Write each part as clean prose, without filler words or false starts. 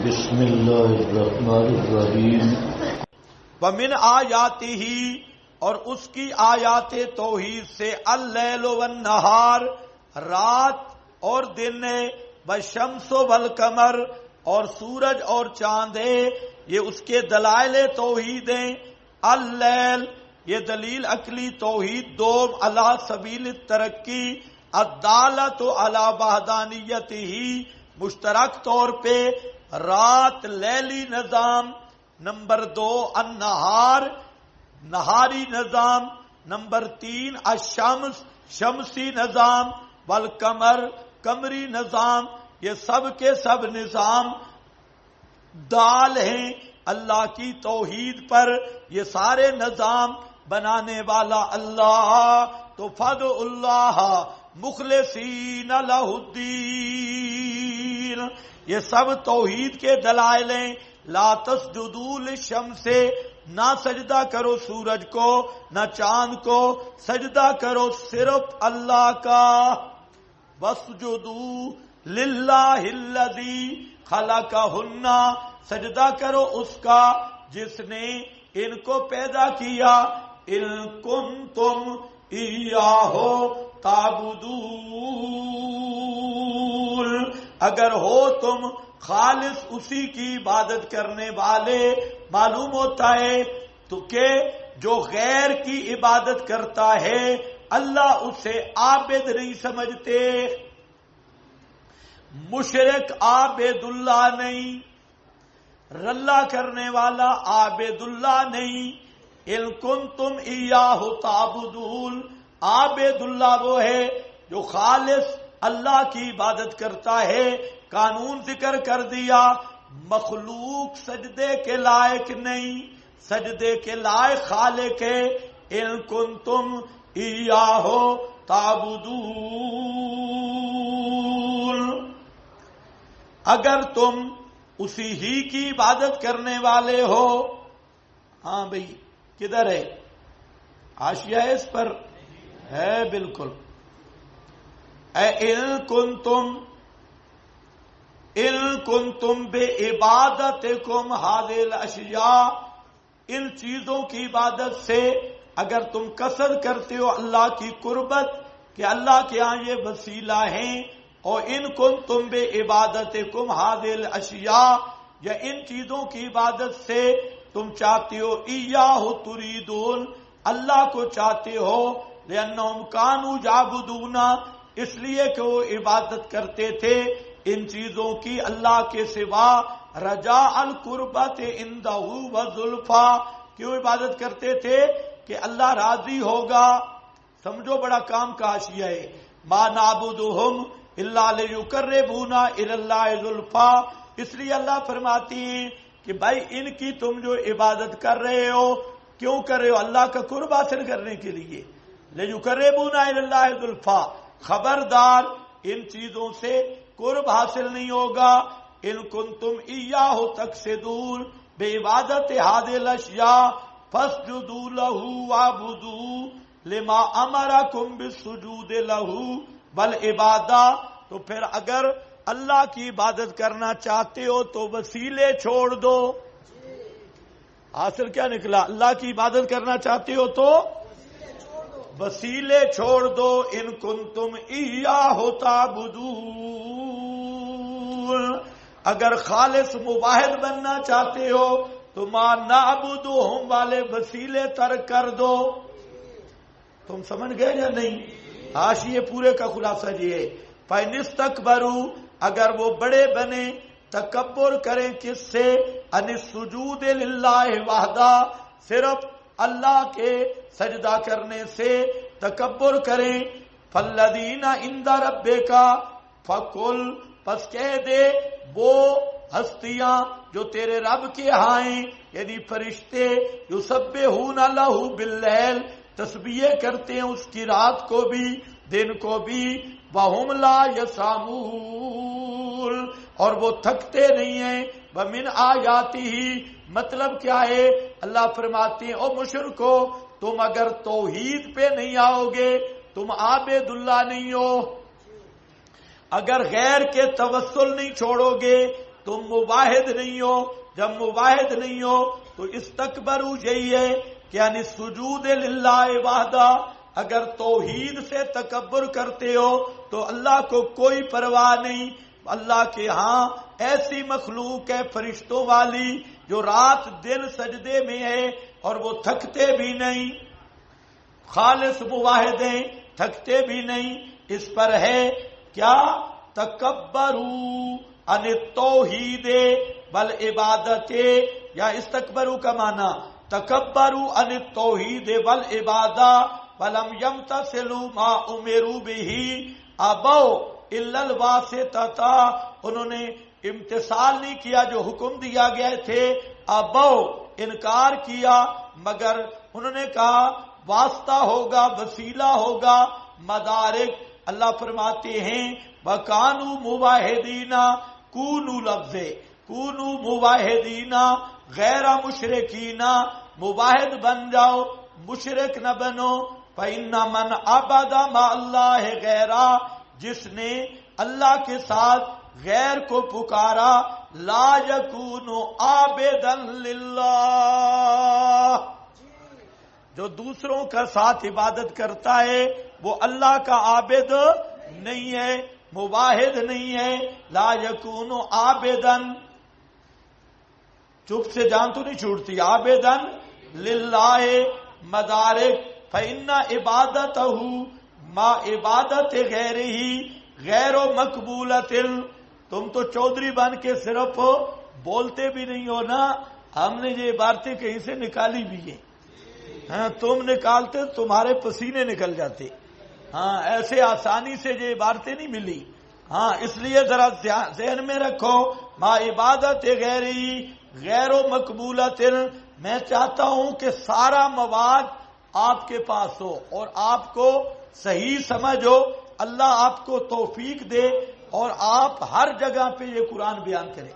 بسم اللہ الرحمن الرحیم۔ ومن آیاتہ، اور اس کی آیات توحید سے اللیل والنہار، رات اور دن، والشمس والقمر، اور سورج اور چاند ہے، یہ اس کے دلائل توحید ہیں۔ اللیل یہ دلیل عقلی توحید دوم علی سبیل الترقی الدالۃ علی وحدانیتہ، مشترک طور پہ رات لیلی نظام، نمبر 2 النہار نہاری نظام، نمبر 3 الشمس شمسی نظام، والقمر قمری نظام، یہ سب کے سب نظام دال ہیں اللہ کی توحید پر۔ یہ سارے نظام بنانے والا اللہ، تو فادعوا اللہ مخلصین لہ الدین، یہ سب توحید کے دلائل ہیں۔ لا تسجدوا للشمس، نہ سجدہ کرو سورج کو نہ چاند کو، سجدہ کرو صرف اللہ کا۔ واسجدوا للہ الذی خلقہن، سجدہ کرو اس کا جس نے ان کو پیدا کیا۔ ان کنتم ایاہ تعبدون، اگر ہو تم خالص اسی کی عبادت کرنے والے۔ معلوم ہوتا ہے تو کہ جو غیر کی عبادت کرتا ہے اللہ اسے عابد نہیں سمجھتے، مشرک عابد اللہ نہیں، رلا کرنے والا عابد اللہ نہیں۔ ان کنتم ایاہ تعبدون، عابد اللہ وہ ہے جو خالص اللہ کی عبادت کرتا ہے۔ قانون ذکر کر دیا، مخلوق سجدے کے لائق نہیں، سجدے کے لائق خالق ہے۔ ان کنتم ایاہ تعبدون، اگر تم اسی ہی کی عبادت کرنے والے ہو۔ ہاں بھئی کدھر ہے؟ حاشیہ ہے اس پر ہے بالکل۔ ان کنتم بے عبادتکم ہذہ الاشیاء، ان چیزوں کی عبادت سے اگر تم قصد کرتے ہو اللہ کی قربت کہ اللہ کے ہاں یہ وسیلہ ہیں، اور ان کنتم بے عبادتکم ہذہ الاشیاء، یا ان چیزوں کی عبادت سے تم چاہتے ہو ایاہ تریدون، اللہ کو چاہتے ہو، لأنہم کانوا یعبدون، اس لیے کہ وہ عبادت کرتے تھے ان چیزوں کی اللہ کے سوا، رجاء القربت عندہ وزلفیٰ، کیوں عبادت کرتے تھے کہ اللہ راضی ہوگا۔ سمجھو بڑا کام کا حاشیہ ہے۔ ما نعبدہم الا لیقربونا الی اللہ زلفیٰ، اس لیے اللہ فرماتی ہیں کہ بھائی ان کی تم جو عبادت کر رہے ہو کیوں کر رہے ہو؟ اللہ کا قرب حاصل کرنے کے لیے۔ لیقربونا الی اللہ زلفیٰ، خبردار ان چیزوں سے قرب حاصل نہیں ہوگا۔ ان کنتم ایاہ تقصدون بعبادت ہذہ الاشیاء فاسجدوا لہ واعبدوا لما امرکم بالسجود لہ والعبادہ، تو پھر اگر اللہ کی عبادت کرنا چاہتے ہو تو وسیلے چھوڑ دو۔ حاصل کیا نکلا؟ اللہ کی عبادت کرنا چاہتے ہو تو وسیلے چھوڑ دو۔ ان کنتم ایاہ تعبدون، اگر خالص مواحد بننا چاہتے ہو تو ما نعبدہم والے وسیلے ترک کر دو۔ تم سمجھ گئے یا نہیں؟ حاشیے پورے کا خلاصہ یہ ہے، فَإِنِ اسْتَكْبَرُوا، اگر وہ بڑے بنے، تکبر کریں کس سے؟ ان السجود للہ وحدہ، صرف اللہ کے سجدہ کرنے سے تکبر کریں۔ فالذین عند ربک فقل، پس کہہ دے وہ ہستیاں جو تیرے رب کے ہاں ہیں، یعنی فرشتے، یسبحون لہ باللیل، تسبیح کرتے ہیں اس کی رات کو بھی دن کو بھی، وہم لا یسامون، اور وہ تھکتے نہیں ہیں۔ ومن آیاتہ، مطلب کیا ہے؟ اللہ فرماتے ہیں او مشرکو، تم اگر توحید پہ نہیں آؤ گے تم عابد اللہ نہیں ہو، اگر غیر کے توسل نہیں چھوڑو گے، تم مواحد نہیں ہو. جب مواحد نہیں ہو تو استکبروا یہی ہے کہ یعنی سجود للہ وحدہ. اگر توحید سے تکبر کرتے ہو تو اللہ کو کوئی پرواہ نہیں. اللہ کے ہاں ایسی مخلوق ہے فرشتوں والی جو رات دن سجدے میں ہے اور وہ تھکتے بھی نہیں. خالص مواحد ہیں، تھکتے بھی نہیں. اس پر ہے کیا تکبروا عن التوحید والعبادت، یا استکبروا کا معنی تکبروا عن التوحید والعبادہ ولم یمتثلوا ما امروا به ابوا الا الواسطہ. انہوں نے امتثال نہیں کیا جو حکم دیا گئے تھے. ابوا انکار کیا مگر انہوں نے کہا واسطہ ہوگا، وسیلہ ہوگا، مدارک. اللہ فرماتے ہیں وَكَانُوا مُوَاحِدِينَ كُونُوا لفظ كُونُوا مُوَاحِدِينَ غیر مشرکین، مواحد بن جاؤ، مشرک نہ بنو. فَإِنَّ مَنْ عَبَدَ مَعَ اللَّهِ غَيْرَهُ، جس نے اللہ کے ساتھ غیر کو پکارا لا یکون عابدا للہ، جو دوسروں کا ساتھ عبادت کرتا ہے وہ اللہ کا عابد نہیں ہے، مواحد نہیں ہے. لا یکون عابدا، چپ سے جان تو نہیں چھوٹتی، عابدا للہ مدارک. فإن عبادتہ ما عبادت غیرہ غیر مقبولۃ. تم تو چودھری بن کے صرف بولتے بھی نہیں ہو نا، ہم نے یہ عبارتیں کہیں سے نکالی بھی ہیں. ہاں تم نکالتے تمہارے پسینے نکل جاتے. ہاں ایسے آسانی سے یہ عبارتیں نہیں ملی. ہاں اس لیے ذرا ذہن میں رکھو ما عبادت غیر مقبولۃ. میں چاہتا ہوں کہ سارا مواد آپ کے پاس ہو اور آپ کو صحیح سمجھ ہو. اللہ آپ کو توفیق دے اور آپ ہر جگہ پہ یہ قرآن بیان کریں.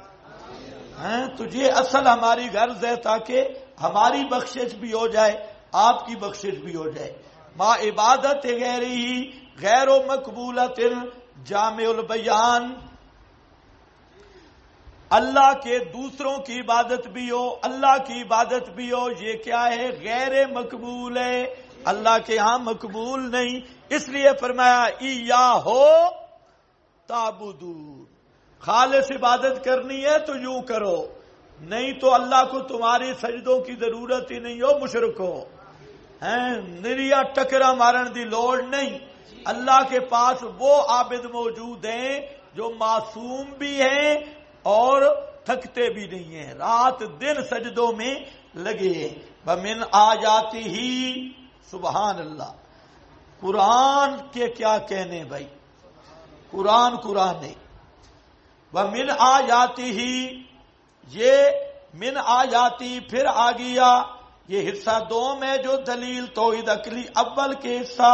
تو یہ اصل ہماری غرض ہے تاکہ ہماری بخشش بھی ہو جائے، آپ کی بخشش بھی ہو جائے. ما عبادت غیر مقبولۃ جامع البیان. اللہ کے دوسروں کی عبادت بھی ہو، اللہ کی عبادت بھی ہو، یہ کیا ہے؟ غیر مقبول ہے، اللہ کے ہاں مقبول نہیں. اس لیے فرمایا ایہو تعبدون. خالص عبادت کرنی ہے تو یوں کرو، نہیں تو اللہ کو تمہاری سجدوں کی ضرورت ہی نہیں ہو، مشرک ہو. نریا ٹکرا مارن دی لوڑ نہیں. اللہ کے پاس وہ عابد موجود ہیں جو معصوم بھی ہیں اور تھکتے بھی نہیں ہیں، رات دن سجدوں میں لگے ہیں. وَمِنْ آیاتِهِ، سبحان اللہ. قرآن کے کیا کہنے بھائی، قرآن ہے. وَمِنْ آیاتِهِ، یہ من آیاتی پھر آ گیا. یہ حصہ دوم ہے جو دلیل توحید عقلی اول کے حصہ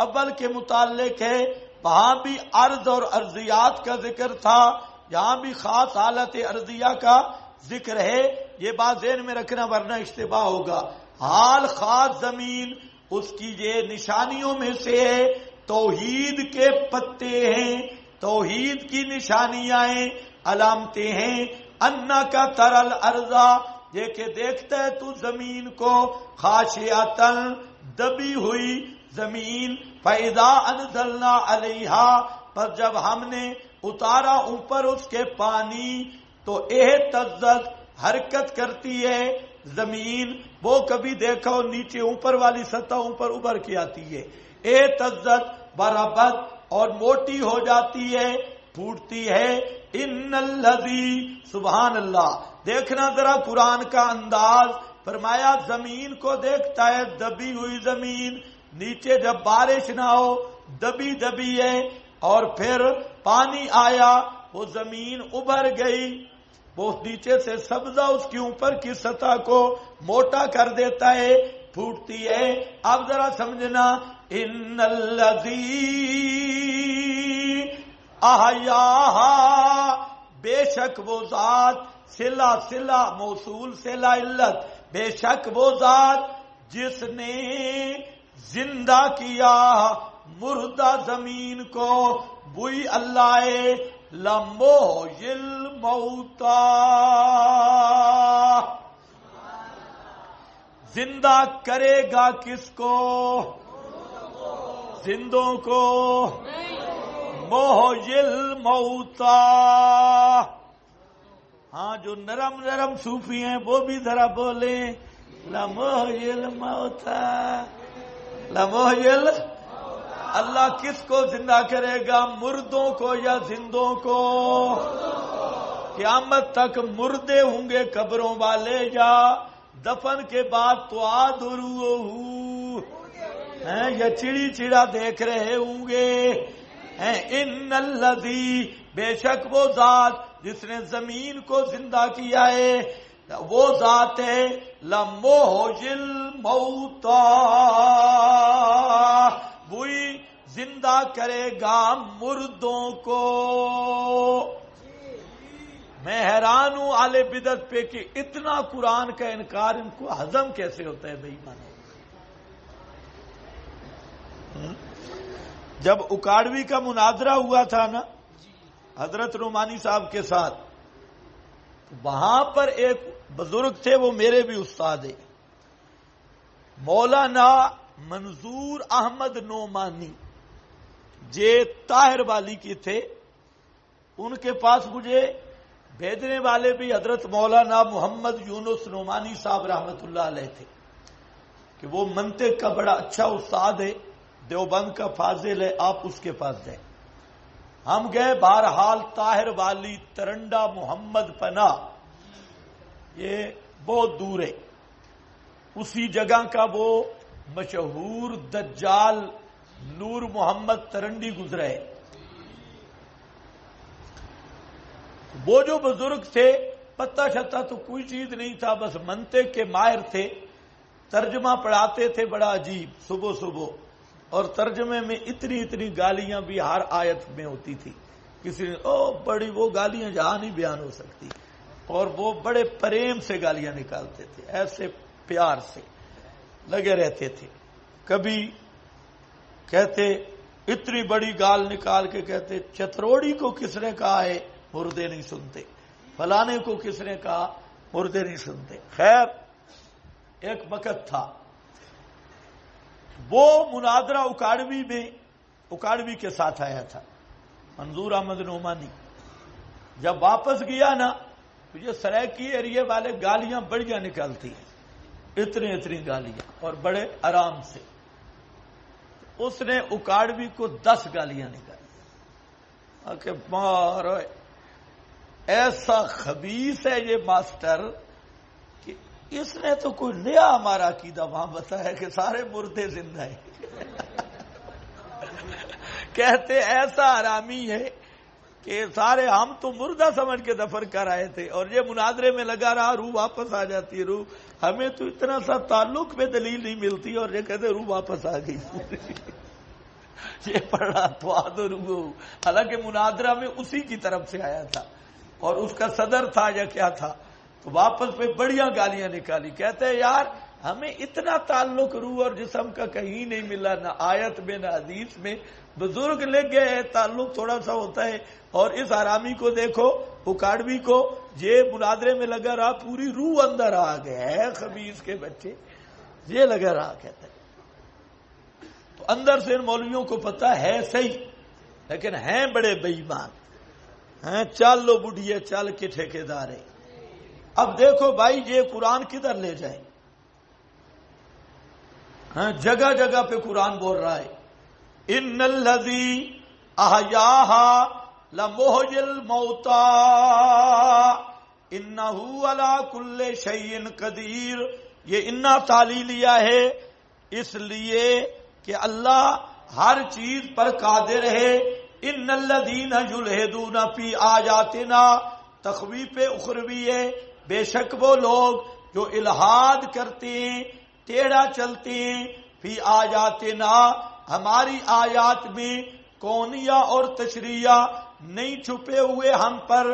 اول کے متعلق ہے. وہاں بھی عرض اور ارضیات کا ذکر تھا، یہاں بھی خاص حالت ارضیہ کا ذکر ہے. یہ بات ذہن میں رکھنا ورنہ اشتباہ ہوگا. حال خاص زمین اس کی یہ نشانیوں میں سے ہے. توحید کے پتے ہیں، توحید کی نشانیاں ہیں، علامتیں ہیں. انا کا ترل ارضا، یہ کہ دیکھتا ہے تو زمین کو خاشعتن دبی ہوئی زمین. فاذا انزلنا علیہا، پر جب ہم نے اتارا اوپر اس کے پانی تو اہتزت حرکت کرتی ہے زمین. وہ کبھی دیکھو نیچے اوپر والی سطح اوپر ابھر کے آتی ہے. اہتزت برابت اور موٹی ہو جاتی ہے، پھوٹتی ہے. ان الذی، سبحان اللہ. دیکھنا ذرا قرآن کا انداز. فرمایا زمین کو دیکھتا ہے دبی ہوئی زمین، نیچے جب بارش نہ ہو دبی دبی ہے، اور پھر پانی آیا وہ زمین ابھر گئی. وہ نیچے سے سبزہ اس کی اوپر کی سطح کو موٹا کر دیتا ہے، پھوٹتی ہے. اب ذرا سمجھنا، ان الذی احیاہا، بے شک وہ ذات، صلہ موصول صلہ علت، بے شک وہ ذات جس نے زندہ کیا مردہ زمین کو. وہی اللہ ہے لمحی الموتی، زندہ کرے گا کس کو؟ زندوں کو۔ محی الموتی، ہاں جو نرم نرم صوفی ہیں وہ بھی ذرا بولیں لمحی الموتی، لمحی اللہ کس کو زندہ کرے گا؟ مردوں کو یا زندوں کو؟ قیامت تک مردے ہوں گے قبروں والے، یا دفن کے بعد تو آدھرو ہیں یا چڑی چڑا دیکھ رہے ہوں گے؟ ان الذی، بے شک وہ ذات جس نے زمین کو زندہ کیا ہے، وہ ذات ہے لمحی الموتی، وہی زندہ کرے گا مردوں کو۔ میں حیران ہوں اہل بدعت پہ کہ اتنا قرآن کا انکار ان کو ہضم کیسے ہوتا ہے بے ایمانو۔ جب اکاڑوی کا مناظرہ ہوا تھا نا حضرت نعمانی صاحب کے ساتھ، وہاں پر ایک بزرگ تھے، وہ میرے بھی استاد ہیں، مولانا منظور احمد نعمانی، یہ طاہر والی کی تھے۔ ان کے پاس مجھے بھیجنے والے بھی حضرت مولانا محمد یونس نعمانی صاحب رحمت اللہ علیہ تھے، کہ وہ منطق کا بڑا اچھا استاد ہے، دیوبند کا فاضل ہے، آپ اس کے پاس جائیں۔ ہم گئے، بہرحال طاہر والی ترنڈا محمد پناہ، یہ بہت دور ہے، اسی جگہ کا وہ مشہور دجال نور محمد ترنڈی گزرا ہے۔ وہ جو بزرگ تھے پتہ شتہ تو کوئی چیز نہیں تھا، بس منطق کے ماہر تھے، ترجمہ پڑھاتے تھے بڑا عجیب صبح صبح، اور ترجمے میں اتنی اتنی گالیاں بھی ہر آیت میں ہوتی تھی، کسی نے بڑی وہ گالیاں جہاں نہیں بیان ہو سکتی، اور وہ بڑے پریم سے گالیاں نکالتے تھے، ایسے پیار سے لگے رہتے تھے۔ کبھی کہتے اتنی بڑی گال نکال کے کہتے چتروڑی کو کس نے کہا ہے مردے نہیں سنتے، فلانے کو کس نے کہا مردے نہیں سنتے۔ خیر ایک وقت تھا، وہ مناظرہ اکاڑوی کے ساتھ آیا تھا منظور احمد نعمانی۔ جب واپس گیا نا، یہ سرائکی ایریے والے گالیاں بڑیاں نکالتی ہیں، اتنی گالیاں، اور بڑے آرام سے۔ اس نے اکاڑوی کو 10 گالیاں نکالی کہ مارو، ایسا خبیث ہے یہ ماسٹر کہ اس نے تو کوئی نیا ہمارا عقیدہ وہاں بتایا کہ سارے مردے زندہ ہیں۔ کہتے ایسا حرامی ہے کہ سارے ہم تو مردہ سمجھ کے دفن کر آئے تھے، اور یہ مناظرے میں لگا رہا، روح واپس آ جاتی ہے، روح ہمیں تو اتنا سا تعلق پہ دلیل نہیں ملتی، اور یہ کہتے روح واپس آ گئی۔ یہ پڑھا تو روح، حالانکہ مناظرہ میں اسی کی طرف سے آیا تھا اور اس کا صدر تھا یا کیا تھا، تو واپس پہ بڑیاں گالیاں نکالی۔ کہتے ہیں یار ہمیں اتنا تعلق روح اور جسم کا کہیں نہیں ملا، نہ آیت میں نہ حدیث میں، بزرگ لے گئے تعلق تھوڑا سا ہوتا ہے، اور اس حرامی کو دیکھو اکاڑوی کو، یہ مناظرے میں لگا رہا، پوری روح اندر آ گئے، خبیث کے بچے یہ لگا رہا۔ کہتے ہیں تو اندر سے ان مولویوں کو پتا ہے صحیح، لیکن ہیں بڑے بے ایمان ہیں، چل لو بڑھیا چل کے ٹھیکیدار ہے۔ اب دیکھو بھائی یہ قرآن کدھر لے جائیں، جگہ جگہ پہ قرآن بول رہا ہے ان الذی احیاھا لمحی الموتی انہ علی کل شیء قدیر۔ یہ انا تعلیلیہ ہے اس لیے کہ اللہ ہر چیز پر قادر ہے۔ ان الذین یلحدون فی آیاتنا، تخویف اخروی ہے، بے شک وہ لوگ جو الحاد کرتے ہیں، ٹیڑھا چلتے ہیں، فی آیاتنا ہماری آیات میں، کونیہ اور تشریعہ، نہیں چھپے ہوئے ہم پر،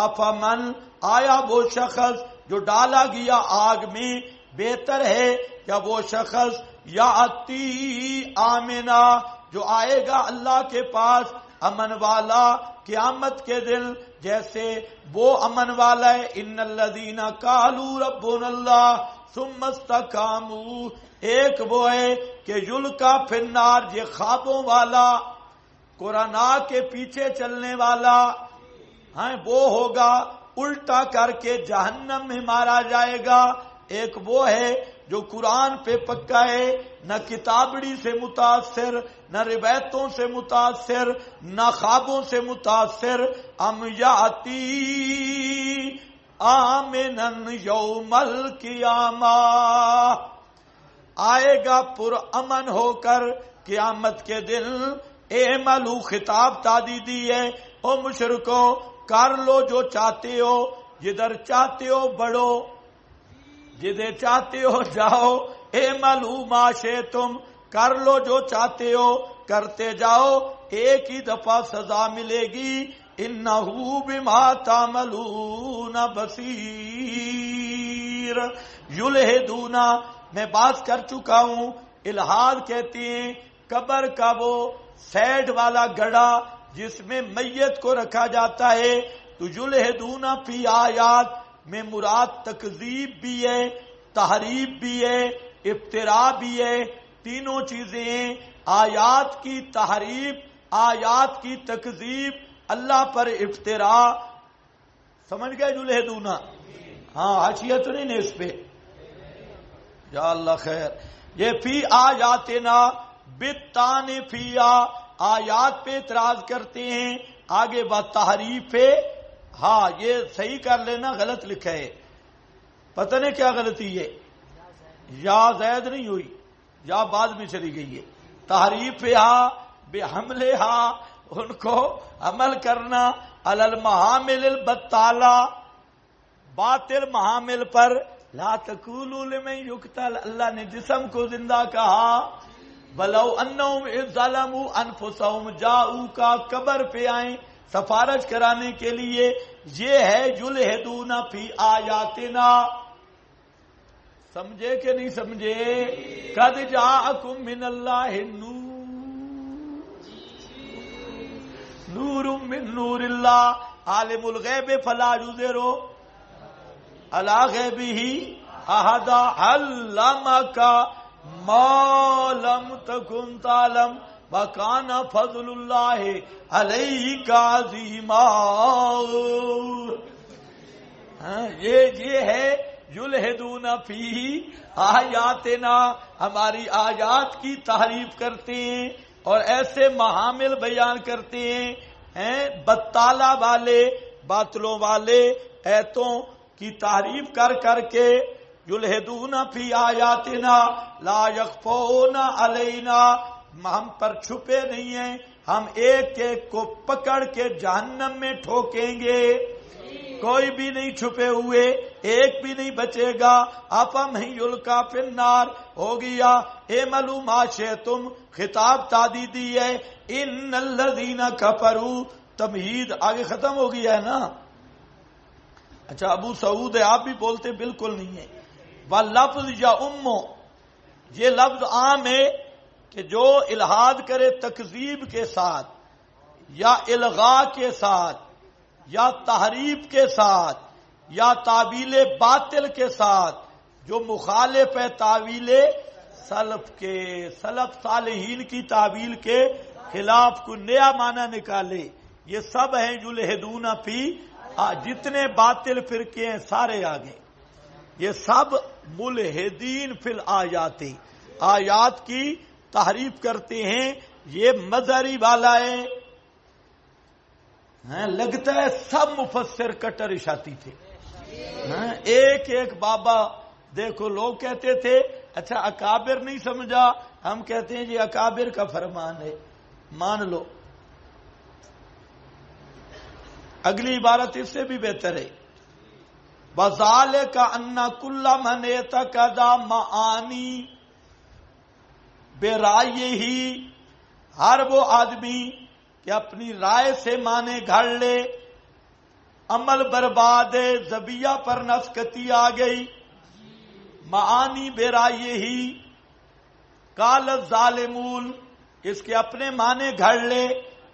افمن آیا وہ شخص جو ڈالا گیا آگ میں بہتر ہے، یا وہ شخص یا اتی آمنا جو آئے گا اللہ کے پاس امن والا قیامت کے دن جیسے وہ امن والا ہے. ان الذین قالوا ربنا اللہ ثم استقاموا، ایک وہ ہے کہ یلقا فی النار، یہ خوابوں والا قرآن کے پیچھے چلنے والا وہ ہوگا الٹا کر کے جہنم میں مارا جائے گا. ایک وہ ہے جو قرآن پہ پکا ہے، نہ کتابڑی سے متاثر، نہ روایتوں سے متاثر، نہ خوابوں سے متاثر. ام یاتی آمنن یوم القیامہ، آئے گا پر امن ہو کر قیامت کے دن. اعملوا، خطاب تعدیدی ہے. او مشرکو کر لو جو چاہتے ہو، جدھر چاہتے ہو بڑھو، جدھر چاہتے ہو جاؤ. اعملوا ما شئتم، کر لو جو چاہتے ہو، کرتے جاؤ، ایک ہی دفعہ سزا ملے گی. انہ بما تعملون بصیر. یلحدون، میں بات کر چکا ہوں، الحاد کہتے ہیں قبر کا وہ سیڈ والا گڑھا جس میں میت کو رکھا جاتا ہے. تو یلحدون فی آیات میں مراد تکذیب بھی ہے، تحریف بھی ہے، افتراء بھی ہے. تینوں چیزیں ہیں، آیات کی تحریف، آیات کی تکذیب، اللہ پر افتراء. سمجھ گئے یلحدون؟ حاشیہ تو نہیں اس پہ؟ یا اللہ خیر. یہ فی آیاتنا بالتان فیا، آیات پہ اعتراض کرتے ہیں. آگے بات تحریف ہے. یہ صحیح کر لینا، غلط لکھا ہے، پتہ نہیں کیا غلطی ہے. یا زید نہیں ہوئی، یا بعد میں چلی گئی ہے. تحریف بے حملے ان کو عمل کرنا، علی المحامل البطالہ، باطل محامل پر. لا تقولوا لمن یقتل، اللہ نے جسم کو زندہ کہا. ولو انہم اذ ظلموا انفسہم جاؤک، قبر پہ آئیں سفارش کرانے کے لیے. یہ ہے یلحدون فی آیاتنا. سمجھے کہ نہیں سمجھے؟ قد جاءکم من اللہ نور من نور اللہ. عالم الغیب فلا یظہر علی غیبہ احدا علمک ما لم تکن تعلم وکان فضل اللہ علیک عظیما. یہ ہے یلحدون فی آیاتنا، ہماری آیات کی تحریف کرتے ہیں اور ایسے محامل بیان کرتے ہیں بطالہ والے، باطلوں والے ایتوں کی تعریف کر کر کے. یلحدون فی آیاتنا لا یخفون علینا، ہم پر چھپے نہیں ہیں، ہم ایک ایک کو پکڑ کے جہنم میں ٹھوکیں گے. کوئی بھی نہیں چھپے ہوئے، ایک بھی نہیں بچے گا. افمن یلقی فی النار ہو گیا. اعملوا ما شئتم خطاب تعدیدی ہے. ان الذین کفروا تمہید آگے ختم ہو گیا ہے نا. اچھا ابو سعود ہے، آپ بھی بولتے بالکل نہیں ہے. واللفظ یا امو، یہ لفظ عام ہے کہ جو الحاد کرے تکذیب کے ساتھ یا الغاء کے ساتھ یا تحریف کے ساتھ یا تعویل باطل کے ساتھ، جو مخالف ہے تعویل سلف کے، سلف صالحین کی تعویل کے خلاف کو نیا معنی نکالے. یہ سب ہیں یلحدون فی، جتنے باطل فرقے ہیں سارے آگے، یہ سب ملحدین فی الآیات، آیات کی تحریف کرتے ہیں. یہ مظہری والا ہے. لگتا ہے سب مفسر کٹر اشاعتی تھے. ایک ایک بابا دیکھو، لوگ کہتے تھے اچھا اکابر نہیں سمجھا، ہم کہتے ہیں یہ اکابر کا فرمان ہے، مان لو. اگلی عبارت اس سے بھی بہتر ہے. وَذَلِكَ أَنَّ كُلَّ مَنْ اعْتَقَدَ مَعَانِي بِرَأْيِهِ، ہر وہ آدمی کہ اپنی رائے سے معنی گھڑ لے، عمل برباد ہے، زبیہ پر نسکتی آ گئی. معانی برائیہی قال الظالمون، اس کے اپنے معنی گھڑ لے.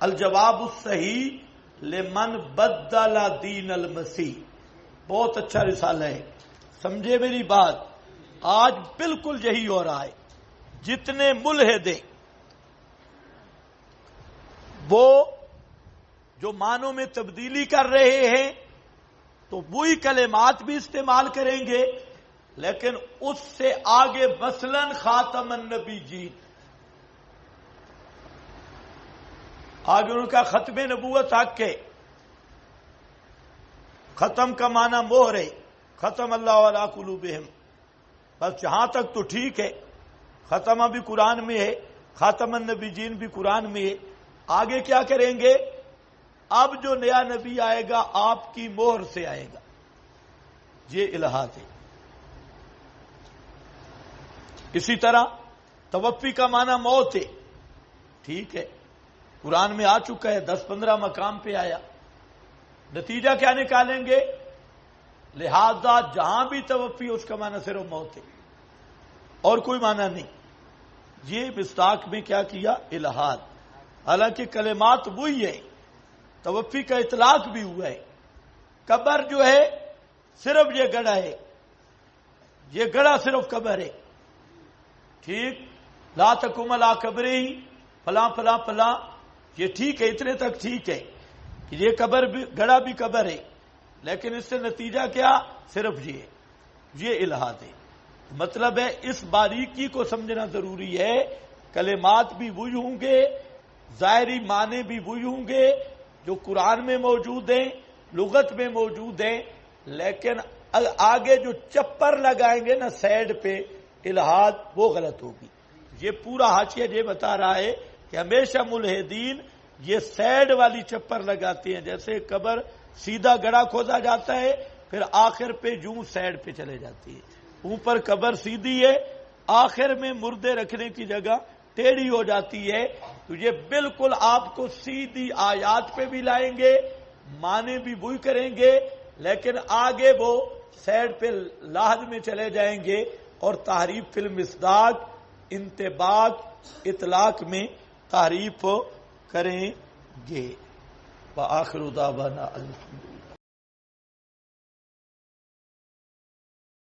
الجواب الصحیح لمن بدل دین المسیح، بہت اچھا رسالہ ہے، سمجھے میری بات؟ آج بالکل یہی ہو رہا ہے، جتنے ملحد ہیں وہ جو معنوں میں تبدیلی کر رہے ہیں تو وہی کلمات بھی استعمال کریں گے، لیکن اس سے آگے مثلا خاتم النبی جی، آگے ان کا ختم نبوت حق ہے، ختم کا معنی مہر ہے، ختم اللہ علی قلوبہم، بس جہاں تک تو ٹھیک ہے، ختمہ بھی قرآن میں ہے، خاتم النبی جین بھی قرآن میں ہے، آگے کیا کریں گے؟ اب جو نیا نبی آئے گا آپ کی مہر سے آئے گا، یہ الہات ہے۔ اسی طرح توفی کا معنی موت ہے، ٹھیک ہے، قرآن میں آ چکا ہے، 10-15 مقام پہ آیا، نتیجہ کیا نکالیں گے؟ لہذا جہاں بھی توفی اس کا معنی صرف موت ہے اور کوئی معنی نہیں۔ یہ مصداق میں کیا کیا؟ الہات، حالانکہ کلمات وہی ہے، توفی کا اطلاق بھی ہوا ہے۔ قبر جو ہے صرف یہ گڑھا ہے، یہ گڑھا صرف قبر ہے، ٹھیک، لا تقم علی قبری فلاں فلاں فلاں، یہ ٹھیک ہے، اتنے تک ٹھیک ہے کہ یہ قبر بھی گڑھا بھی قبر ہے، لیکن اس سے نتیجہ کیا؟ صرف یہ الہات ہے۔ مطلب ہے اس باریکی کو سمجھنا ضروری ہے، کلمات بھی وہی ہوں گے، ظاہری معنی بھی وہی ہوں گے جو قرآن میں موجود ہیں، لغت میں موجود ہیں، لیکن آگے جو چپر لگائیں گے نا سائڈ پہ الہات، وہ غلط ہوگی۔ یہ پورا حاشیہ یہ بتا رہا ہے کہ ہمیشہ ملحدین یہ سائڈ والی چپر لگاتے ہیں، جیسے قبر سیدھا گڑھا کھودا جاتا ہے پھر آخر پہ یوں سائڈ پہ چلے جاتی ہے، اوپر قبر سیدھی ہے، آخر میں مردے رکھنے کی جگہ ٹیڑھی ہو جاتی ہے، تو یہ بالکل آپ کو سیدھی آیات پہ بھی لائیں گے، معنی بھی وہی کریں گے، لیکن آگے وہ سائڈ پہ لاحد میں چلے جائیں گے اور تحریف فی المصداق، انطباق، اطلاق میں تحریف کریں گے۔ وآخر دعوانا الحمدللہ۔